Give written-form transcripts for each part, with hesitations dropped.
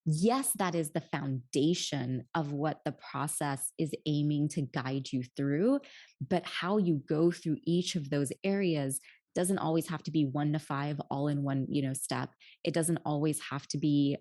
yes, that is the foundation of what the process is aiming to guide you through, but how you go through each of those areas doesn't always have to be 1 to 5 all in one, step. It doesn't always have to be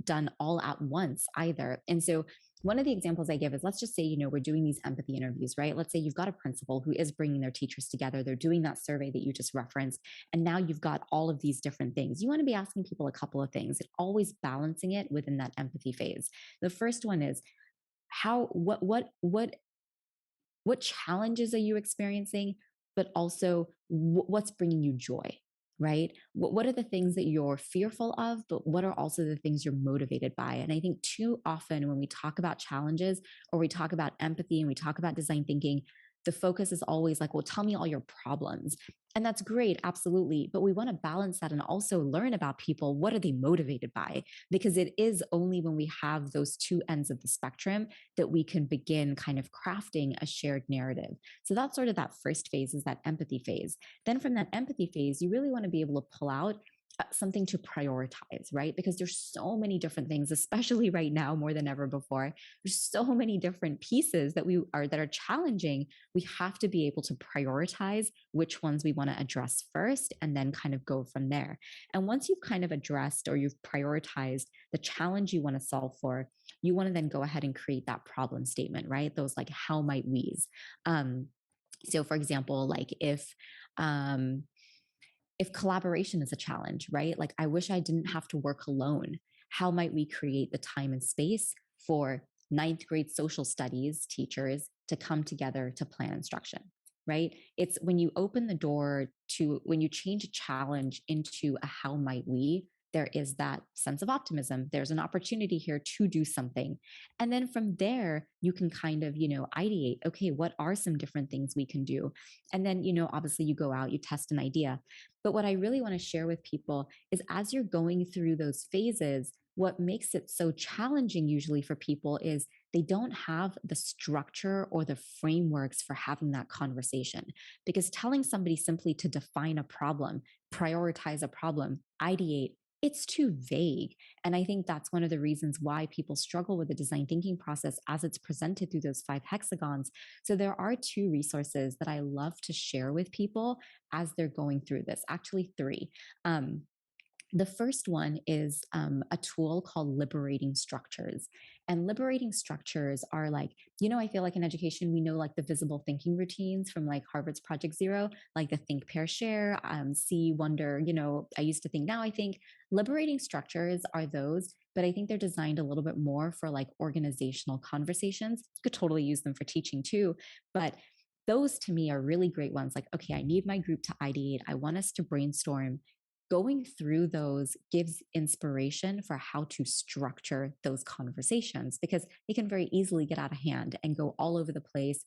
done all at once either. And so one of the examples I give is, let's just say, we're doing these empathy interviews, right? Let's say you've got a principal who is bringing their teachers together. They're doing that survey that you just referenced. And now you've got all of these different things. You want to be asking people a couple of things and always balancing it within that empathy phase. The first one is, how what challenges are you experiencing, but also what's bringing you joy, right? What are the things that you're fearful of, but what are also the things you're motivated by? And I think too often when we talk about challenges, or we talk about empathy and we talk about design thinking, the focus is always like, well, tell me all your problems. And that's great, absolutely. But we want to balance that and also learn about people. What are they motivated by? Because it is only when we have those two ends of the spectrum that we can begin kind of crafting a shared narrative. So that's sort of that first phase, is that empathy phase. Then from that empathy phase, you really want to be able to pull out something to prioritize, right? Because there's so many different things, especially right now more than ever before. There's so many different pieces that are challenging. We have to be able to prioritize which ones we want to address first, and then kind of go from there. And once you've kind of addressed, or you've prioritized the challenge you want to solve for, you want to then go ahead and create that problem statement, right? Those like how might we's. So for example, like if collaboration is a challenge, right? Like, I wish I didn't have to work alone. How might we create the time and space for ninth grade social studies teachers to come together to plan instruction, right? It's when you open the door to, when you change a challenge into a how might we, there is that sense of optimism. There's an opportunity here to do something. And then from there, you can kind of, ideate, okay, what are some different things we can do? And then, obviously you go out, you test an idea. But what I really want to share with people is, as you're going through those phases, what makes it so challenging usually for people is they don't have the structure or the frameworks for having that conversation. Because telling somebody simply to define a problem, prioritize a problem, ideate, it's too vague. And I think that's one of the reasons why people struggle with the design thinking process as it's presented through those 5 hexagons. So there are 2 resources that I love to share with people as they're going through this, actually 3. The first one is a tool called Liberating Structures. And liberating structures are like, I feel like in education, we know like the visible thinking routines from like Harvard's Project Zero, like the think, pair, share, see, wonder, I used to think, now I think. Liberating structures are those, but I think they're designed a little bit more for like organizational conversations. You could totally use them for teaching too. But those to me are really great ones. Like, okay, I need my group to ideate. I want us to brainstorm. Going through those gives inspiration for how to structure those conversations, because they can very easily get out of hand and go all over the place,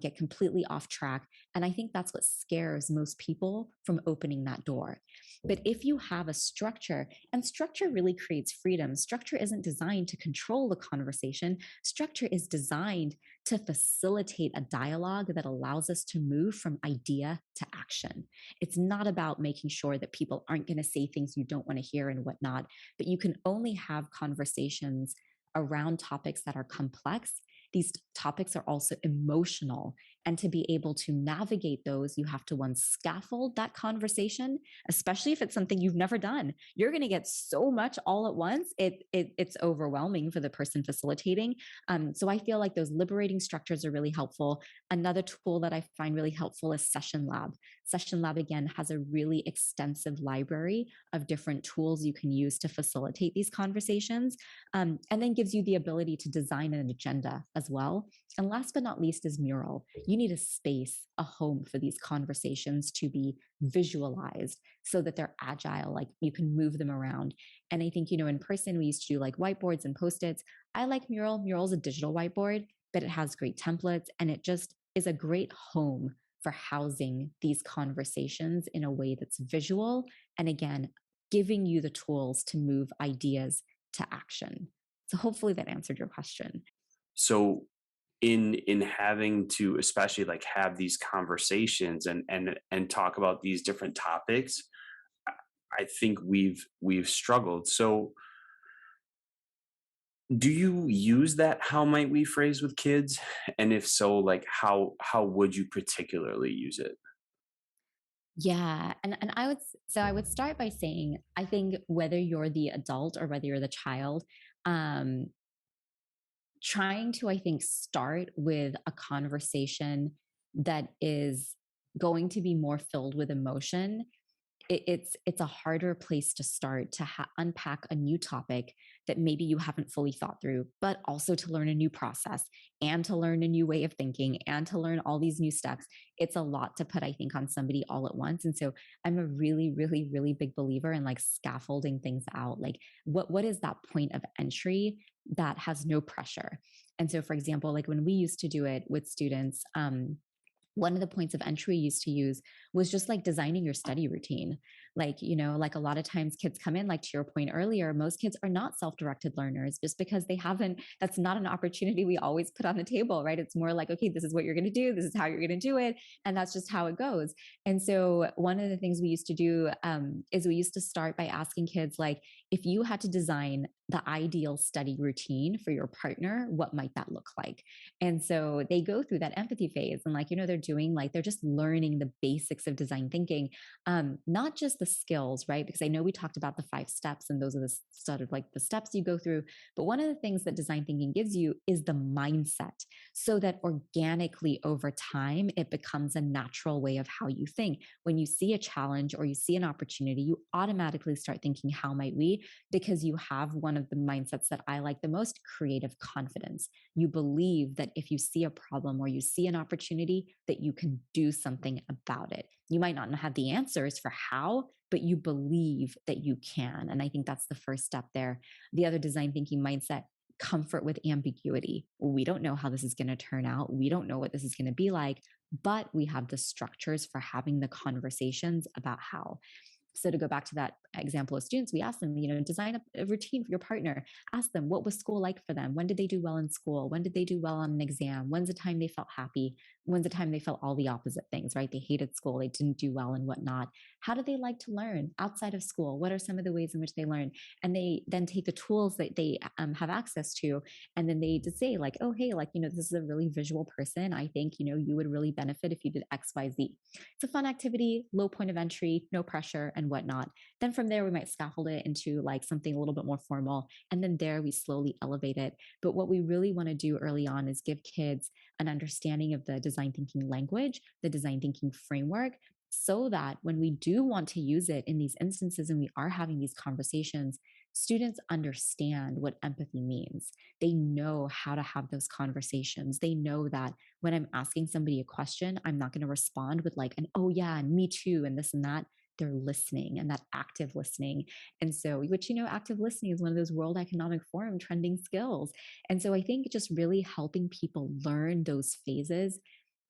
get completely off track. And I think that's what scares most people from opening that door. But if you have a structure, and structure really creates freedom, structure isn't designed to control the conversation. Structure is designed to facilitate a dialogue that allows us to move from idea to action. It's not about making sure that people aren't going to say things you don't want to hear and whatnot, but you can only have conversations around topics that are complex. These topics are also emotional. And to be able to navigate those, you have to, one, scaffold that conversation, especially if it's something you've never done. You're going to get so much all at once. It's overwhelming for the person facilitating. So I feel like those liberating structures are really helpful. Another tool that I find really helpful is Session Lab. Session Lab, again, has a really extensive library of different tools you can use to facilitate these conversations, and then gives you the ability to design an agenda as well. And last but not least is Mural. You need a space, a home for these conversations to be visualized so that they're agile, like you can move them around. And I think, in person, we used to do like whiteboards and Post-its. I like Mural. Mural's a digital whiteboard, but it has great templates, and it just is a great home for housing these conversations in a way that's visual. And again, giving you the tools to move ideas to action. So hopefully that answered your question. So in having to especially like have these conversations and talk about these different topics, I I think we've struggled. So Do you use that "how might we" phrase with kids? And if so, like, how would you particularly use it? Yeah, and I would start by saying I think whether you're the adult or whether you're the child, um, trying to I think start with a conversation that is going to be more filled with emotion, it's a harder place to start to unpack a new topic that maybe you haven't fully thought through, but also to learn a new process and to learn a new way of thinking and to learn all these new steps. It's a lot to put, I think, on somebody all at once. And so I'm a really, really, really big believer in like scaffolding things out. Like what is that point of entry that has no pressure? And so, for example, like when we used to do it with students, one of the points of entry we used to use was just like designing your study routine. Like, like a lot of times kids come in, like to your point earlier, most kids are not self directed learners just because they haven't, that's not an opportunity we always put on the table, right? It's more like, okay, this is what you're going to do, this is how you're going to do it. And that's just how it goes. And so, one of the things we used to do is we used to start by asking kids, like, if you had to design the ideal study routine for your partner, what might that look like? And so they go through that empathy phase and they're doing like they're just learning the basics of design thinking, not just the skills, right? Because I know we talked about the 5 steps and those are the sort of like the steps you go through. But one of the things that design thinking gives you is the mindset so that organically over time, it becomes a natural way of how you think. When you see a challenge or you see an opportunity, you automatically start thinking, how might we? Because you have one of the mindsets that I like the most, creative confidence. You believe that if you see a problem or you see an opportunity, that you can do something about it. You might not have the answers for how, but you believe that you can. And I think that's the first step there. The other design thinking mindset, comfort with ambiguity. We don't know how this is going to turn out. We don't know what this is going to be like, but we have the structures for having the conversations about how. So to go back to that example of students, we asked them, design a routine for your partner. Ask them, what was school like for them? When did they do well in school? When did they do well on an exam? When's the time they felt happy? When's the time they felt all the opposite things, right? They hated school, they didn't do well and whatnot. How do they like to learn outside of school? What are some of the ways in which they learn? And they then take the tools that they have access to, and then they just say like, oh, hey, like, this is a really visual person. I think, you would really benefit if you did X, Y, Z. It's a fun activity, low point of entry, no pressure and whatnot. Then from there, we might scaffold it into like something a little bit more formal. And then there we slowly elevate it. But what we really want to do early on is give kids an understanding of the design thinking language, the design thinking framework, so that when we do want to use it in these instances and we are having these conversations, students understand what empathy means. They know how to have those conversations. They know that when I'm asking somebody a question, I'm not going to respond with like an, oh yeah, and me too, and this and that. They're listening and that active listening. And so, which, active listening is one of those World Economic Forum trending skills. And so I think just really helping people learn those phases,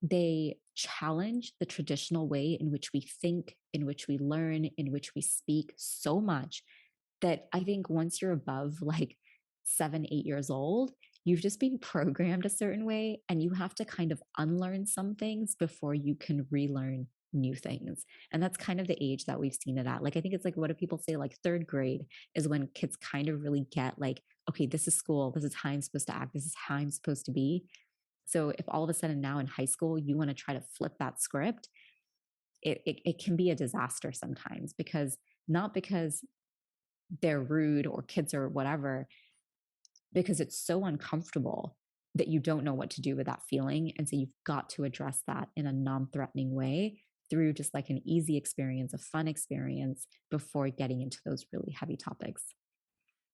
they challenge the traditional way in which we think, in which we learn, in which we speak so much that I think once you're above like 7, 8 years old, you've just been programmed a certain way and you have to kind of unlearn some things before you can relearn new things. And that's kind of the age that we've seen it at. Like, I think it's like, what do people say? Like, third grade is when kids kind of really get like, okay, this is school. This is how I'm supposed to act. This is how I'm supposed to be. So if all of a sudden now in high school, you want to try to flip that script, it can be a disaster sometimes because not because they're rude or kids or whatever, because it's so uncomfortable that you don't know what to do with that feeling. And so you've got to address that in a non threatening way through just like an easy experience, a fun experience before getting into those really heavy topics.